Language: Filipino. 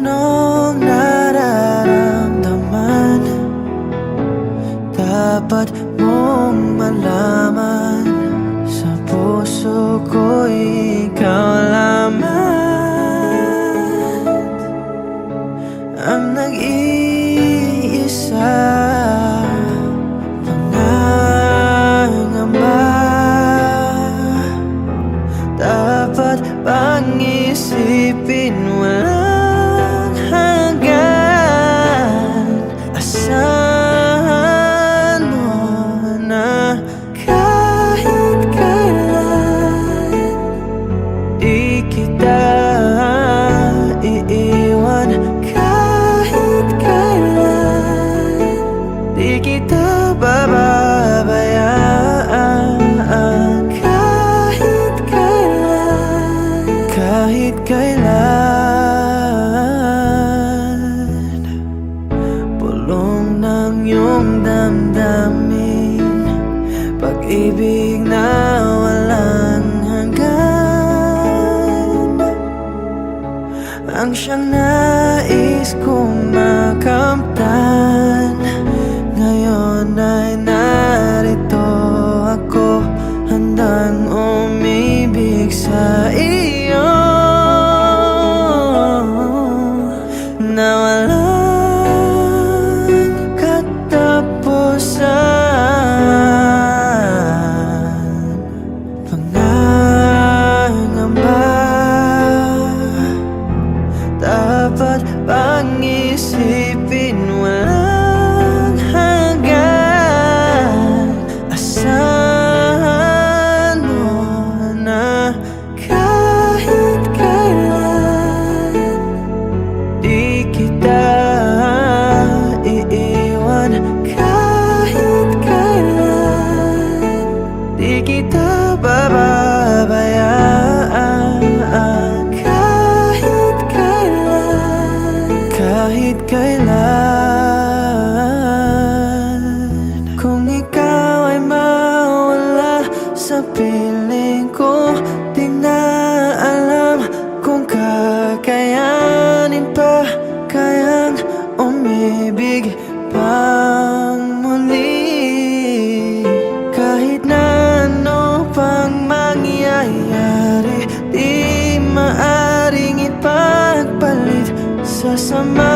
anong nararamdaman, dapat mong malaman. Sa puso ko'y ikaw lamang ang nag-iisa. Pangangamba, dapat bang isipin walang hanggan? Asahan mo na kahit kailan di kita iiwan, kahit kailan di kita bababayaan, kahit kailan, kahit kailan. Pulong ng iyong damdamin, pag-ibig na walang hanggan, ang siyang nais kong makamtan. Ngayon ay narito ako, handang umibig sa iyo na walang katapusan. Pangangamba, dapat bang isipin walang hanggan? Asahan mo na kahit kailan di kita iiwan, kahit kailan di kita bababayaan, kahit kailan, kahit kailan. Kung ikaw ay mawala sa piling ko, di na alam kung kakayanin pa kayang umibig pang muli. Kahit na ano pang mangyayari, di maaring ipagpalit sa sama